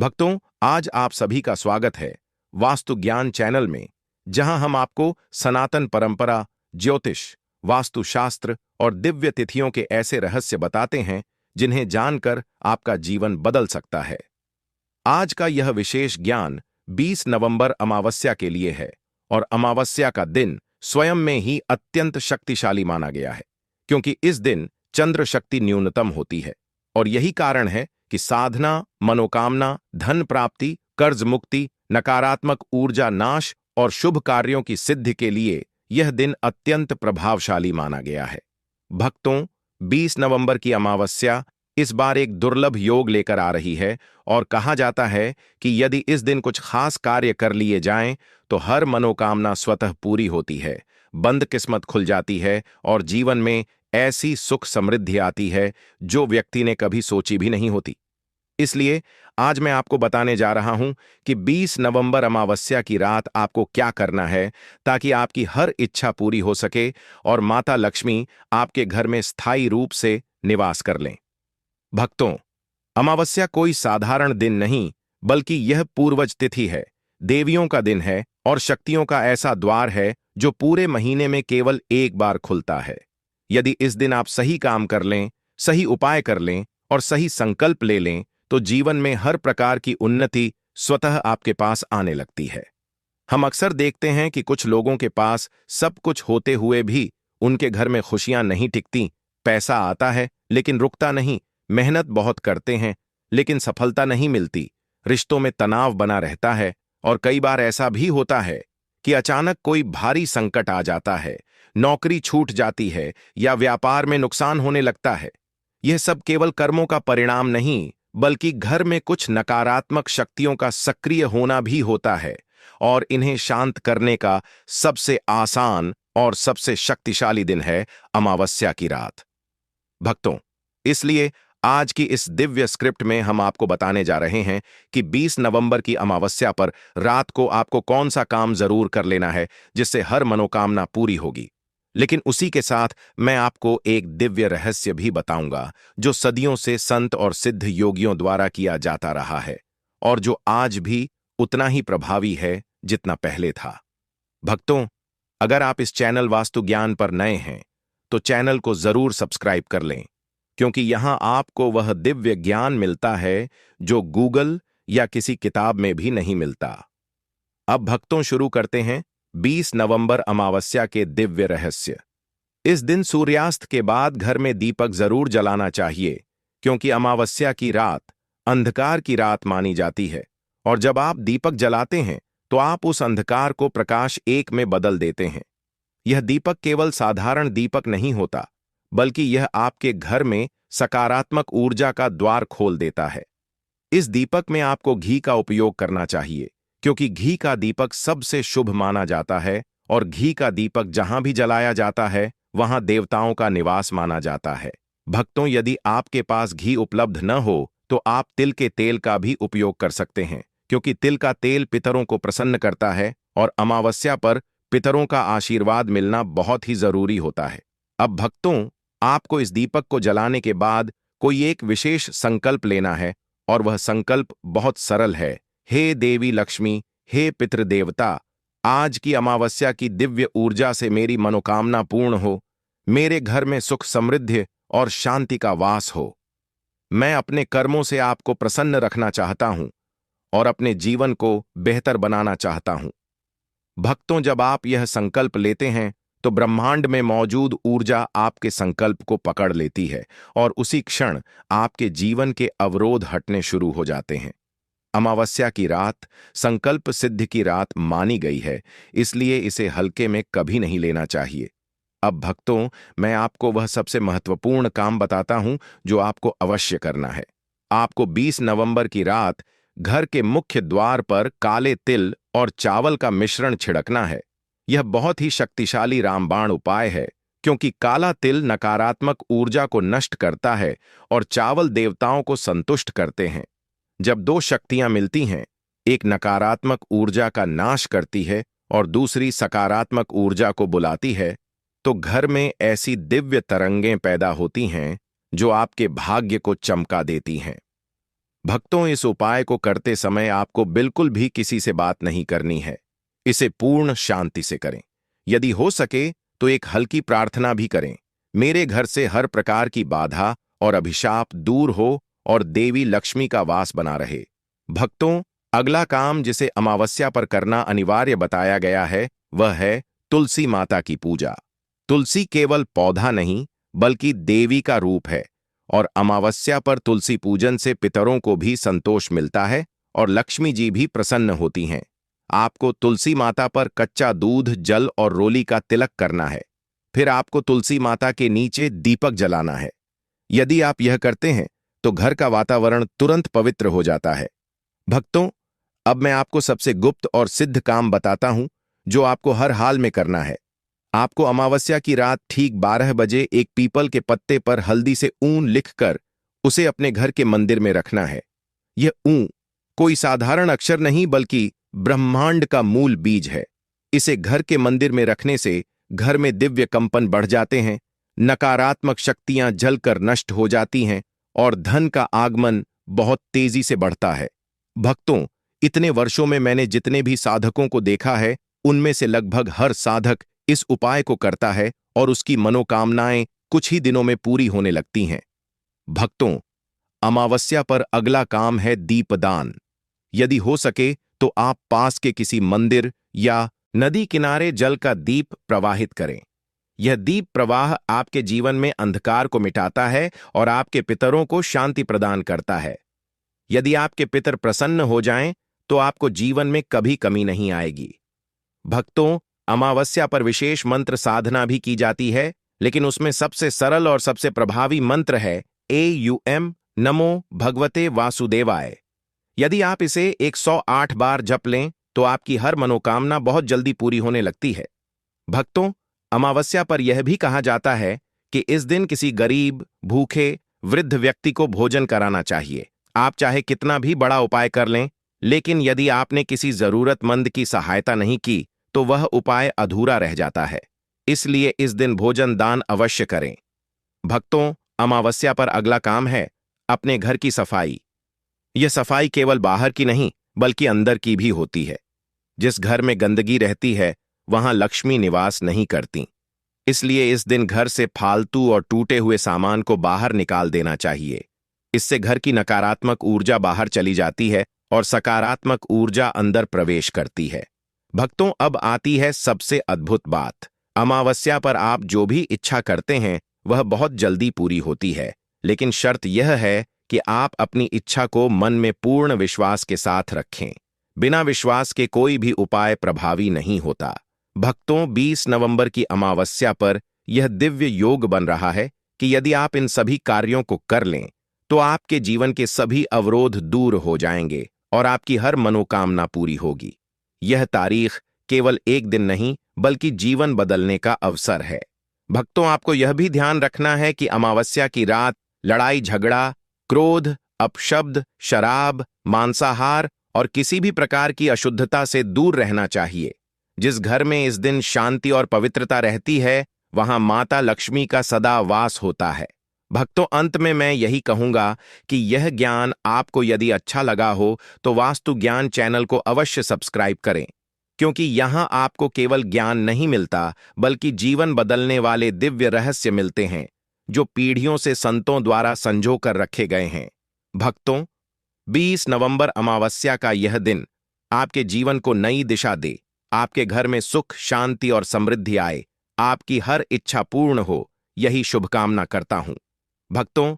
भक्तों, आज आप सभी का स्वागत है वास्तु ज्ञान चैनल में, जहां हम आपको सनातन परंपरा, ज्योतिष, वास्तुशास्त्र और दिव्य तिथियों के ऐसे रहस्य बताते हैं जिन्हें जानकर आपका जीवन बदल सकता है। आज का यह विशेष ज्ञान 20 नवंबर अमावस्या के लिए है और अमावस्या का दिन स्वयं में ही अत्यंत शक्तिशाली माना गया है, क्योंकि इस दिन चंद्र शक्ति न्यूनतम होती है और यही कारण है कि साधना, मनोकामना, धन प्राप्ति, कर्ज मुक्ति, नकारात्मक ऊर्जा नाश और शुभ कार्यों की सिद्धि के लिए यह दिन अत्यंत प्रभावशाली माना गया है। भक्तों, 20 नवंबर की अमावस्या इस बार एक दुर्लभ योग लेकर आ रही है और कहा जाता है कि यदि इस दिन कुछ खास कार्य कर लिए जाएं तो हर मनोकामना स्वतः पूरी होती है, बंद किस्मत खुल जाती है और जीवन में ऐसी सुख समृद्धि आती है जो व्यक्ति ने कभी सोची भी नहीं होती। इसलिए आज मैं आपको बताने जा रहा हूं कि 20 नवंबर अमावस्या की रात आपको क्या करना है ताकि आपकी हर इच्छा पूरी हो सके और माता लक्ष्मी आपके घर में स्थायी रूप से निवास कर लें। भक्तों, अमावस्या कोई साधारण दिन नहीं, बल्कि यह पूर्वज तिथि है, देवियों का दिन है और शक्तियों का ऐसा द्वार है जो पूरे महीने में केवल एक बार खुलता है। यदि इस दिन आप सही काम कर लें, सही उपाय कर लें और सही संकल्प ले लें, तो जीवन में हर प्रकार की उन्नति स्वतः आपके पास आने लगती है। हम अक्सर देखते हैं कि कुछ लोगों के पास सब कुछ होते हुए भी उनके घर में खुशियां नहीं टिकती। पैसा आता है लेकिन रुकता नहीं, मेहनत बहुत करते हैं लेकिन सफलता नहीं मिलती, रिश्तों में तनाव बना रहता है और कई बार ऐसा भी होता है कि अचानक कोई भारी संकट आ जाता है, नौकरी छूट जाती है या व्यापार में नुकसान होने लगता है। यह सब केवल कर्मों का परिणाम नहीं, बल्कि घर में कुछ नकारात्मक शक्तियों का सक्रिय होना भी होता है और इन्हें शांत करने का सबसे आसान और सबसे शक्तिशाली दिन है अमावस्या की रात। भक्तों, इसलिए आज की इस दिव्य स्क्रिप्ट में हम आपको बताने जा रहे हैं कि 20 नवंबर की अमावस्या पर रात को आपको कौन सा काम जरूर कर लेना है जिससे हर मनोकामना पूरी होगी। लेकिन उसी के साथ मैं आपको एक दिव्य रहस्य भी बताऊंगा जो सदियों से संत और सिद्ध योगियों द्वारा किया जाता रहा है और जो आज भी उतना ही प्रभावी है जितना पहले था। भक्तों, अगर आप इस चैनल वास्तु ज्ञान पर नए हैं तो चैनल को जरूर सब्सक्राइब कर लें, क्योंकि यहां आपको वह दिव्य ज्ञान मिलता है जो गूगल या किसी किताब में भी नहीं मिलता। अब भक्तों, शुरू करते हैं 20 नवंबर अमावस्या के दिव्य रहस्य। इस दिन सूर्यास्त के बाद घर में दीपक जरूर जलाना चाहिए, क्योंकि अमावस्या की रात अंधकार की रात मानी जाती है और जब आप दीपक जलाते हैं तो आप उस अंधकार को प्रकाश एक में बदल देते हैं। यह दीपक केवल साधारण दीपक नहीं होता, बल्कि यह आपके घर में सकारात्मक ऊर्जा का द्वार खोल देता है। इस दीपक में आपको घी का उपयोग करना चाहिए, क्योंकि घी का दीपक सबसे शुभ माना जाता है और घी का दीपक जहां भी जलाया जाता है वहां देवताओं का निवास माना जाता है। भक्तों, यदि आपके पास घी उपलब्ध न हो तो आप तिल के तेल का भी उपयोग कर सकते हैं, क्योंकि तिल का तेल पितरों को प्रसन्न करता है और अमावस्या पर पितरों का आशीर्वाद मिलना बहुत ही जरूरी होता है। अब भक्तों, आपको इस दीपक को जलाने के बाद कोई एक विशेष संकल्प लेना है और वह संकल्प बहुत सरल है। हे देवी लक्ष्मी, हे पितृदेवता, आज की अमावस्या की दिव्य ऊर्जा से मेरी मनोकामना पूर्ण हो, मेरे घर में सुख समृद्धि और शांति का वास हो। मैं अपने कर्मों से आपको प्रसन्न रखना चाहता हूं और अपने जीवन को बेहतर बनाना चाहता हूं। भक्तों, जब आप यह संकल्प लेते हैं तो ब्रह्मांड में मौजूद ऊर्जा आपके संकल्प को पकड़ लेती है और उसी क्षण आपके जीवन के अवरोध हटने शुरू हो जाते हैं। अमावस्या की रात संकल्प सिद्धि की रात मानी गई है, इसलिए इसे हल्के में कभी नहीं लेना चाहिए। अब भक्तों, मैं आपको वह सबसे महत्वपूर्ण काम बताता हूं जो आपको अवश्य करना है। आपको 20 नवंबर की रात घर के मुख्य द्वार पर काले तिल और चावल का मिश्रण छिड़कना है। यह बहुत ही शक्तिशाली रामबाण उपाय है, क्योंकि काला तिल नकारात्मक ऊर्जा को नष्ट करता है और चावल देवताओं को संतुष्ट करते हैं। जब दो शक्तियां मिलती हैं, एक नकारात्मक ऊर्जा का नाश करती है और दूसरी सकारात्मक ऊर्जा को बुलाती है, तो घर में ऐसी दिव्य तरंगें पैदा होती हैं जो आपके भाग्य को चमका देती हैं। भक्तों, इस उपाय को करते समय आपको बिल्कुल भी किसी से बात नहीं करनी है। इसे पूर्ण शांति से करें। यदि हो सके तो एक हल्की प्रार्थना भी करें, मेरे घर से हर प्रकार की बाधा और अभिशाप दूर हो और देवी लक्ष्मी का वास बना रहे। भक्तों, अगला काम जिसे अमावस्या पर करना अनिवार्य बताया गया है वह है तुलसी माता की पूजा। तुलसी केवल पौधा नहीं बल्कि देवी का रूप है और अमावस्या पर तुलसी पूजन से पितरों को भी संतोष मिलता है और लक्ष्मी जी भी प्रसन्न होती हैं। आपको तुलसी माता पर कच्चा दूध, जल और रोली का तिलक करना है। फिर आपको तुलसी माता के नीचे दीपक जलाना है। यदि आप यह करते हैं तो घर का वातावरण तुरंत पवित्र हो जाता है। भक्तों, अब मैं आपको सबसे गुप्त और सिद्ध काम बताता हूं जो आपको हर हाल में करना है। आपको अमावस्या की रात ठीक 12 बजे एक पीपल के पत्ते पर हल्दी से ऊन लिखकर उसे अपने घर के मंदिर में रखना है। यह ऊं कोई साधारण अक्षर नहीं बल्कि ब्रह्मांड का मूल बीज है। इसे घर के मंदिर में रखने से घर में दिव्य कंपन बढ़ जाते हैं, नकारात्मक शक्तियां जलकर नष्ट हो जाती हैं और धन का आगमन बहुत तेजी से बढ़ता है। भक्तों, इतने वर्षों में मैंने जितने भी साधकों को देखा है उनमें से लगभग हर साधक इस उपाय को करता है और उसकी मनोकामनाएं कुछ ही दिनों में पूरी होने लगती हैं। भक्तों, अमावस्या पर अगला काम है दीपदान। यदि हो सके तो आप पास के किसी मंदिर या नदी किनारे जल का दीप प्रवाहित करें। यह दीप प्रवाह आपके जीवन में अंधकार को मिटाता है और आपके पितरों को शांति प्रदान करता है। यदि आपके पितर प्रसन्न हो जाएं तो आपको जीवन में कभी कमी नहीं आएगी। भक्तों, अमावस्या पर विशेष मंत्र साधना भी की जाती है, लेकिन उसमें सबसे सरल और सबसे प्रभावी मंत्र है AUM नमो भगवते वासुदेवाय। यदि आप इसे 108 बार जप लें तो आपकी हर मनोकामना बहुत जल्दी पूरी होने लगती है। भक्तों, अमावस्या पर यह भी कहा जाता है कि इस दिन किसी गरीब, भूखे, वृद्ध व्यक्ति को भोजन कराना चाहिए। आप चाहे कितना भी बड़ा उपाय कर लें, लेकिन यदि आपने किसी जरूरतमंद की सहायता नहीं की तो वह उपाय अधूरा रह जाता है। इसलिए इस दिन भोजन दान अवश्य करें। भक्तों, अमावस्या पर अगला काम है अपने घर की सफाई। यह सफाई केवल बाहर की नहीं बल्कि अंदर की भी होती है। जिस घर में गंदगी रहती है वहां लक्ष्मी निवास नहीं करती। इसलिए इस दिन घर से फालतू और टूटे हुए सामान को बाहर निकाल देना चाहिए। इससे घर की नकारात्मक ऊर्जा बाहर चली जाती है और सकारात्मक ऊर्जा अंदर प्रवेश करती है। भक्तों, अब आती है सबसे अद्भुत बात। अमावस्या पर आप जो भी इच्छा करते हैं वह बहुत जल्दी पूरी होती है, लेकिन शर्त यह है कि आप अपनी इच्छा को मन में पूर्ण विश्वास के साथ रखें। बिना विश्वास के कोई भी उपाय प्रभावी नहीं होता। भक्तों, 20 नवंबर की अमावस्या पर यह दिव्य योग बन रहा है कि यदि आप इन सभी कार्यों को कर लें तो आपके जीवन के सभी अवरोध दूर हो जाएंगे और आपकी हर मनोकामना पूरी होगी। यह तारीख केवल एक दिन नहीं बल्कि जीवन बदलने का अवसर है। भक्तों, आपको यह भी ध्यान रखना है कि अमावस्या की रात लड़ाई झगड़ा, क्रोध, अपशब्द, शराब, मांसाहार और किसी भी प्रकार की अशुद्धता से दूर रहना चाहिए। जिस घर में इस दिन शांति और पवित्रता रहती है वहां माता लक्ष्मी का सदा वास होता है। भक्तों, अंत में मैं यही कहूंगा कि यह ज्ञान आपको यदि अच्छा लगा हो तो वास्तु ज्ञान चैनल को अवश्य सब्सक्राइब करें, क्योंकि यहां आपको केवल ज्ञान नहीं मिलता बल्कि जीवन बदलने वाले दिव्य रहस्य मिलते हैं जो पीढ़ियों से संतों द्वारा संजो कर रखे गए हैं। भक्तों, 20 नवंबर अमावस्या का यह दिन आपके जीवन को नई दिशा दे, आपके घर में सुख, शांति और समृद्धि आए, आपकी हर इच्छा पूर्ण हो, यही शुभकामना करता हूं। भक्तों,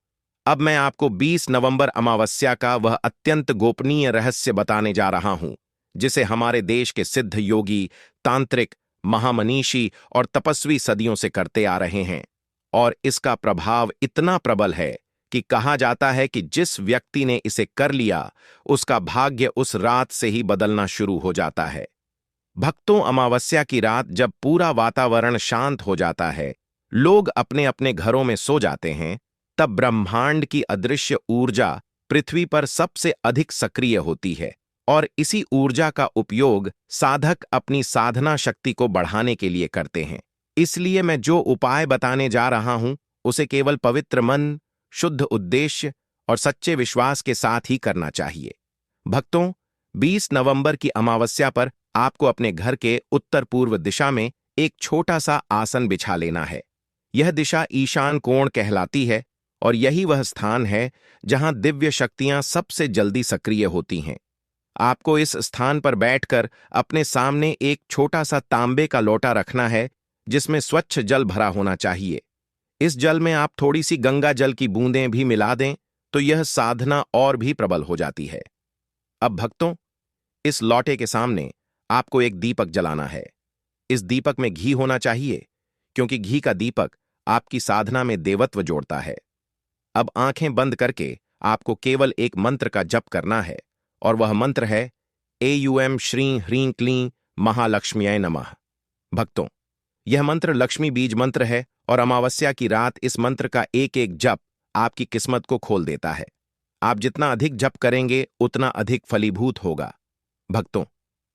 अब मैं आपको 20 नवंबर अमावस्या का वह अत्यंत गोपनीय रहस्य बताने जा रहा हूं जिसे हमारे देश के सिद्ध योगी, तांत्रिक, महामनीषी और तपस्वी सदियों से करते आ रहे हैं और इसका प्रभाव इतना प्रबल है कि कहा जाता है कि जिस व्यक्ति ने इसे कर लिया उसका भाग्य उस रात से ही बदलना शुरू हो जाता है। भक्तों, अमावस्या की रात जब पूरा वातावरण शांत हो जाता है, लोग अपने अपने घरों में सो जाते हैं, तब ब्रह्मांड की अदृश्य ऊर्जा पृथ्वी पर सबसे अधिक सक्रिय होती है और इसी ऊर्जा का उपयोग साधक अपनी साधना शक्ति को बढ़ाने के लिए करते हैं। इसलिए मैं जो उपाय बताने जा रहा हूं उसे केवल पवित्र मन, शुद्ध उद्देश्य और सच्चे विश्वास के साथ ही करना चाहिए। भक्तों, 20 नवंबर की अमावस्या पर आपको अपने घर के उत्तर पूर्व दिशा में एक छोटा सा आसन बिछा लेना है। यह दिशा ईशान कोण कहलाती है और यही वह स्थान है जहां दिव्य शक्तियां सबसे जल्दी सक्रिय होती हैं। आपको इस स्थान पर बैठकर अपने सामने एक छोटा सा तांबे का लोटा रखना है जिसमें स्वच्छ जल भरा होना चाहिए। इस जल में आप थोड़ी सी गंगा जल की बूंदें भी मिला दें तो यह साधना और भी प्रबल हो जाती है। अब भक्तों, इस लौटे के सामने आपको एक दीपक जलाना है। इस दीपक में घी होना चाहिए क्योंकि घी का दीपक आपकी साधना में देवत्व जोड़ता है। अब आंखें बंद करके आपको केवल एक मंत्र का जप करना है और वह मंत्र है एयूएम श्रीं ह्रीं क्लीं महालक्ष्म्यै नमः। भक्तों, यह मंत्र लक्ष्मी बीज मंत्र है और अमावस्या की रात इस मंत्र का एक एक जप आपकी किस्मत को खोल देता है। आप जितना अधिक जप करेंगे उतना अधिक फलीभूत होगा। भक्तों,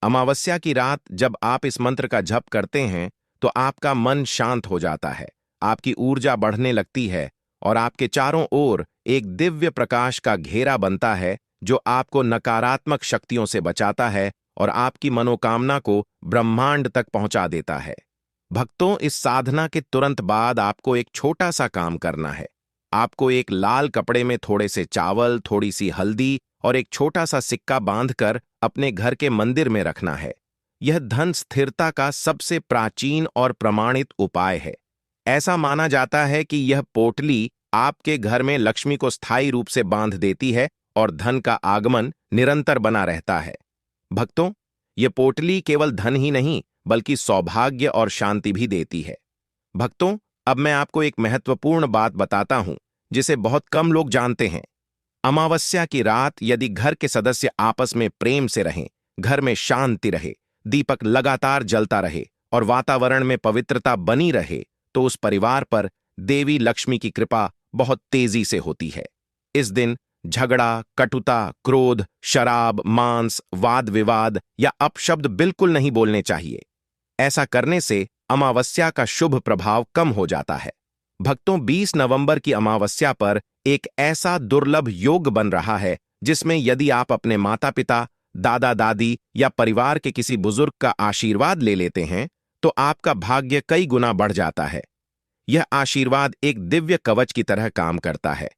अमावस्या की रात जब आप इस मंत्र का जप करते हैं तो आपका मन शांत हो जाता है, आपकी ऊर्जा बढ़ने लगती है और आपके चारों ओर एक दिव्य प्रकाश का घेरा बनता है जो आपको नकारात्मक शक्तियों से बचाता है और आपकी मनोकामना को ब्रह्मांड तक पहुंचा देता है। भक्तों, इस साधना के तुरंत बाद आपको एक छोटा सा काम करना है। आपको एक लाल कपड़े में थोड़े से चावल, थोड़ी सी हल्दी और एक छोटा सा सिक्का बांधकर अपने घर के मंदिर में रखना है। यह धन स्थिरता का सबसे प्राचीन और प्रमाणित उपाय है। ऐसा माना जाता है कि यह पोटली आपके घर में लक्ष्मी को स्थायी रूप से बांध देती है और धन का आगमन निरंतर बना रहता है। भक्तों, यह पोटली केवल धन ही नहीं बल्कि सौभाग्य और शांति भी देती है। भक्तों, अब मैं आपको एक महत्वपूर्ण बात बताता हूं जिसे बहुत कम लोग जानते हैं। अमावस्या की रात यदि घर के सदस्य आपस में प्रेम से रहें, घर में शांति रहे, दीपक लगातार जलता रहे और वातावरण में पवित्रता बनी रहे तो उस परिवार पर देवी लक्ष्मी की कृपा बहुत तेजी से होती है। इस दिन झगड़ा, कटुता, क्रोध, शराब, मांस, वाद विवाद या अपशब्द बिल्कुल नहीं बोलने चाहिए। ऐसा करने से अमावस्या का शुभ प्रभाव कम हो जाता है। भक्तों, 20 नवंबर की अमावस्या पर एक ऐसा दुर्लभ योग बन रहा है जिसमें यदि आप अपने माता पिता, दादा दादी या परिवार के किसी बुजुर्ग का आशीर्वाद ले लेते हैं तो आपका भाग्य कई गुना बढ़ जाता है। यह आशीर्वाद एक दिव्य कवच की तरह काम करता है।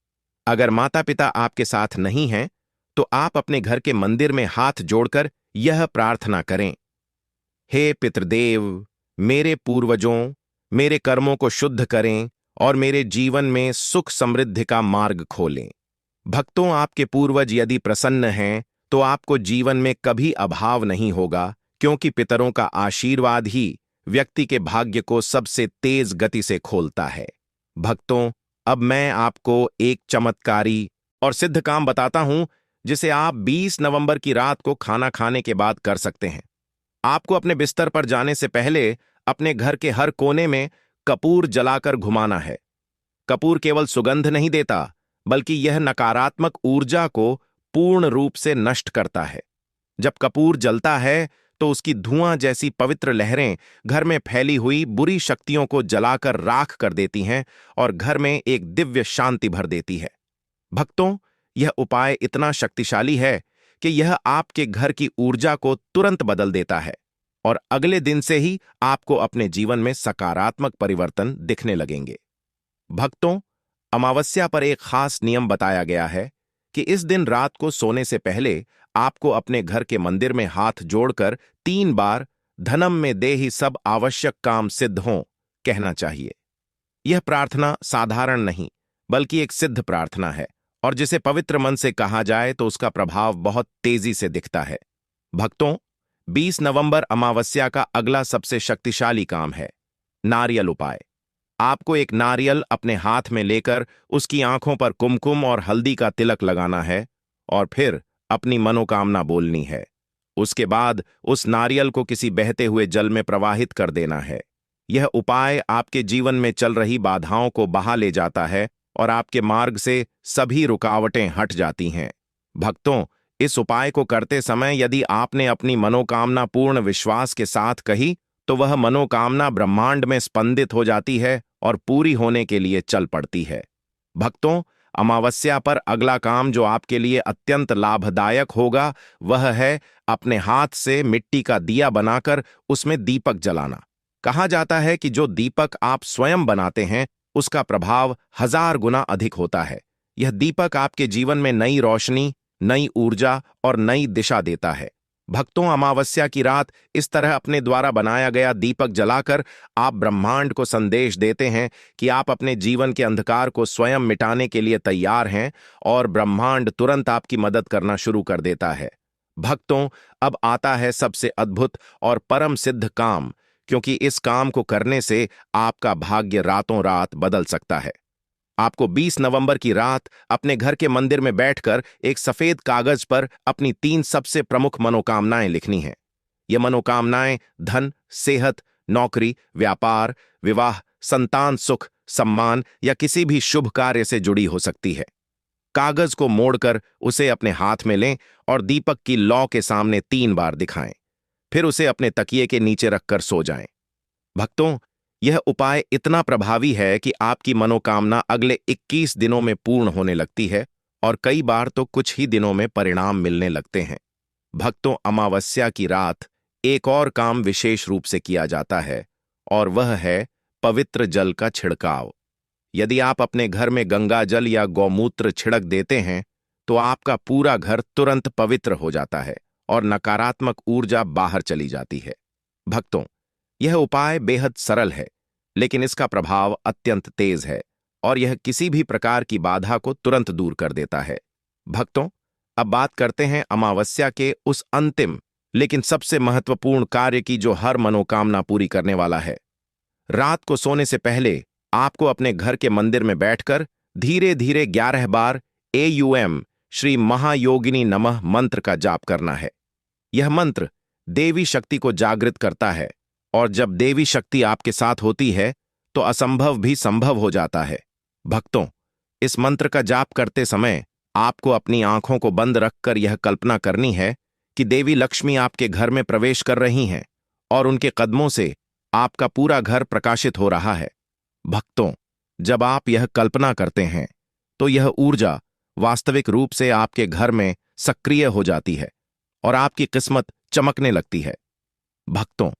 अगर माता पिता आपके साथ नहीं हैं तो आप अपने घर के मंदिर में हाथ जोड़कर यह प्रार्थना करें, हे पितृदेव, मेरे पूर्वजों, मेरे कर्मों को शुद्ध करें और मेरे जीवन में सुख समृद्धि का मार्ग खोलें। भक्तों, आपके पूर्वज यदि प्रसन्न हैं तो आपको जीवन में कभी अभाव नहीं होगा क्योंकि पितरों का आशीर्वाद ही व्यक्ति के भाग्य को सबसे तेज गति से खोलता है। भक्तों, अब मैं आपको एक चमत्कारी और सिद्ध काम बताता हूं जिसे आप 20 नवंबर की रात को खाना खाने के बाद कर सकते हैं। आपको अपने बिस्तर पर जाने से पहले अपने घर के हर कोने में कपूर जलाकर घुमाना है। कपूर केवल सुगंध नहीं देता बल्कि यह नकारात्मक ऊर्जा को पूर्ण रूप से नष्ट करता है। जब कपूर जलता है तो उसकी धुआं जैसी पवित्र लहरें घर में फैली हुई बुरी शक्तियों को जलाकर राख कर देती हैं और घर में एक दिव्य शांति भर देती है। भक्तों, यह उपाय इतना शक्तिशाली है कि यह आपके घर की ऊर्जा को तुरंत बदल देता है और अगले दिन से ही आपको अपने जीवन में सकारात्मक परिवर्तन दिखने लगेंगे। भक्तों, अमावस्या पर एक खास नियम बताया गया है कि इस दिन रात को सोने से पहले आपको अपने घर के मंदिर में हाथ जोड़कर 3 बार धनम में देहि सब आवश्यक काम सिद्ध हों कहना चाहिए। यह प्रार्थना साधारण नहीं बल्कि एक सिद्ध प्रार्थना है और जिसे पवित्र मन से कहा जाए तो उसका प्रभाव बहुत तेजी से दिखता है। भक्तों, 20 नवंबर अमावस्या का अगला सबसे शक्तिशाली काम है नारियल उपाय। आपको एक नारियल अपने हाथ में लेकर उसकी आंखों पर कुमकुम और हल्दी का तिलक लगाना है और फिर अपनी मनोकामना बोलनी है। उसके बाद उस नारियल को किसी बहते हुए जल में प्रवाहित कर देना है। यह उपाय आपके जीवन में चल रही बाधाओं को बहा ले जाता है और आपके मार्ग से सभी रुकावटें हट जाती हैं। भक्तों, इस उपाय को करते समय यदि आपने अपनी मनोकामना पूर्ण विश्वास के साथ कही तो वह मनोकामना ब्रह्मांड में स्पंदित हो जाती है और पूरी होने के लिए चल पड़ती है। भक्तों, अमावस्या पर अगला काम जो आपके लिए अत्यंत लाभदायक होगा वह है अपने हाथ से मिट्टी का दिया बनाकर उसमें दीपक जलाना। कहा जाता है कि जो दीपक आप स्वयं बनाते हैं उसका प्रभाव 1000 गुना अधिक होता है। यह दीपक आपके जीवन में नई रोशनी, नई ऊर्जा और नई दिशा देता है। भक्तों, अमावस्या की रात इस तरह अपने द्वारा बनाया गया दीपक जलाकर आप ब्रह्मांड को संदेश देते हैं कि आप अपने जीवन के अंधकार को स्वयं मिटाने के लिए तैयार हैं और ब्रह्मांड तुरंत आपकी मदद करना शुरू कर देता है। भक्तों, अब आता है सबसे अद्भुत और परम सिद्ध काम, क्योंकि इस काम को करने से आपका भाग्य रातों रात बदल सकता है। आपको 20 नवंबर की रात अपने घर के मंदिर में बैठकर एक सफेद कागज पर अपनी 3 सबसे प्रमुख मनोकामनाएं लिखनी हैं। ये मनोकामनाएं धन, सेहत, नौकरी, व्यापार, विवाह, संतान सुख, सम्मान या किसी भी शुभ कार्य से जुड़ी हो सकती है। कागज को मोड़कर उसे अपने हाथ में लें और दीपक की लौ के सामने 3 बार दिखाएं। फिर उसे अपने तकिए के नीचे रखकर सो जाएं। भक्तों, यह उपाय इतना प्रभावी है कि आपकी मनोकामना अगले 21 दिनों में पूर्ण होने लगती है और कई बार तो कुछ ही दिनों में परिणाम मिलने लगते हैं। भक्तों, अमावस्या की रात एक और काम विशेष रूप से किया जाता है और वह है पवित्र जल का छिड़काव। यदि आप अपने घर में गंगा जल या गौमूत्र छिड़क देते हैं तो आपका पूरा घर तुरंत पवित्र हो जाता है और नकारात्मक ऊर्जा बाहर चली जाती है। भक्तों, यह उपाय बेहद सरल है, लेकिन इसका प्रभाव अत्यंत तेज है और यह किसी भी प्रकार की बाधा को तुरंत दूर कर देता है। भक्तों, अब बात करते हैं अमावस्या के उस अंतिम लेकिन सबसे महत्वपूर्ण कार्य की जो हर मनोकामना पूरी करने वाला है। रात को सोने से पहले आपको अपने घर के मंदिर में बैठकर धीरे धीरे 11 बार AUM श्री महायोगिनी नमः मंत्र का जाप करना है। यह मंत्र देवी शक्ति को जागृत करता है और जब देवी शक्ति आपके साथ होती है तो असंभव भी संभव हो जाता है। भक्तों, इस मंत्र का जाप करते समय आपको अपनी आंखों को बंद रखकर यह कल्पना करनी है कि देवी लक्ष्मी आपके घर में प्रवेश कर रही हैं और उनके कदमों से आपका पूरा घर प्रकाशित हो रहा है। भक्तों, जब आप यह कल्पना करते हैं तो यह ऊर्जा वास्तविक रूप से आपके घर में सक्रिय हो जाती है और आपकी किस्मत चमकने लगती है। भक्तों,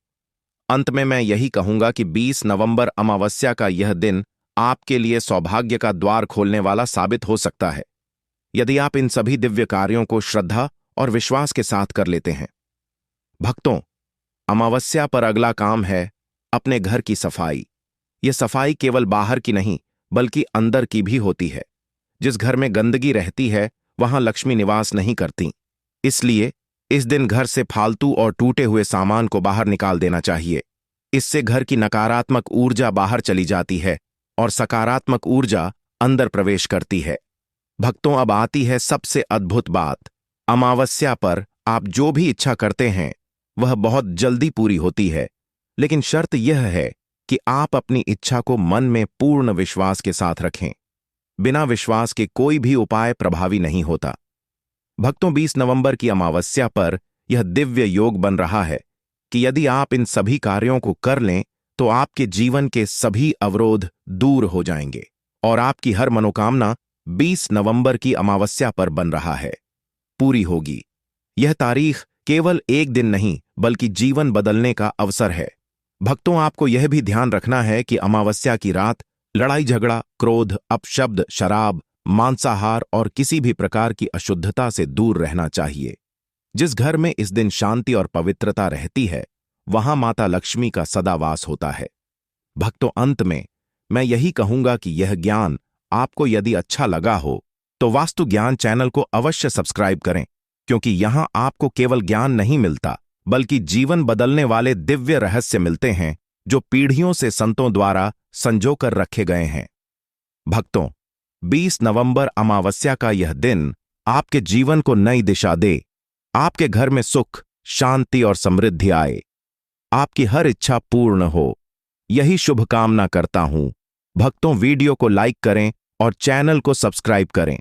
अंत में मैं यही कहूंगा कि 20 नवंबर अमावस्या का यह दिन आपके लिए सौभाग्य का द्वार खोलने वाला साबित हो सकता है, यदि आप इन सभी दिव्य कार्यों को श्रद्धा और विश्वास के साथ कर लेते हैं। भक्तों, अमावस्या पर अगला काम है अपने घर की सफाई। यह सफाई केवल बाहर की नहीं बल्कि अंदर की भी होती है। जिस घर में गंदगी रहती है वहां लक्ष्मी निवास नहीं करती। इसलिए इस दिन घर से फालतू और टूटे हुए सामान को बाहर निकाल देना चाहिए। इससे घर की नकारात्मक ऊर्जा बाहर चली जाती है और सकारात्मक ऊर्जा अंदर प्रवेश करती है। भक्तों, अब आती है सबसे अद्भुत बात। अमावस्या पर आप जो भी इच्छा करते हैं वह बहुत जल्दी पूरी होती है, लेकिन शर्त यह है कि आप अपनी इच्छा को मन में पूर्ण विश्वास के साथ रखें। बिना विश्वास के कोई भी उपाय प्रभावी नहीं होता। भक्तों, 20 नवंबर की अमावस्या पर यह दिव्य योग बन रहा है कि यदि आप इन सभी कार्यों को कर लें तो आपके जीवन के सभी अवरोध दूर हो जाएंगे और आपकी हर मनोकामना 20 नवंबर की अमावस्या पर बन रहा है पूरी होगी। यह तारीख केवल एक दिन नहीं बल्कि जीवन बदलने का अवसर है। भक्तों, आपको यह भी ध्यान रखना है कि अमावस्या की रात लड़ाई झगड़ा, क्रोध, अपशब्द, शराब, मांसाहार और किसी भी प्रकार की अशुद्धता से दूर रहना चाहिए। जिस घर में इस दिन शांति और पवित्रता रहती है वहां माता लक्ष्मी का सदा वास होता है। भक्तों, अंत में मैं यही कहूंगा कि यह ज्ञान आपको यदि अच्छा लगा हो तो वास्तु ज्ञान चैनल को अवश्य सब्सक्राइब करें, क्योंकि यहां आपको केवल ज्ञान नहीं मिलता बल्कि जीवन बदलने वाले दिव्य रहस्य मिलते हैं जो पीढ़ियों से संतों द्वारा संजोकर रखे गए हैं। भक्तों, 20 नवंबर अमावस्या का यह दिन आपके जीवन को नई दिशा दे, आपके घर में सुख, शांति और समृद्धि आए, आपकी हर इच्छा पूर्ण हो, यही शुभकामना करता हूं। भक्तों, वीडियो को लाइक करें और चैनल को सब्सक्राइब करें।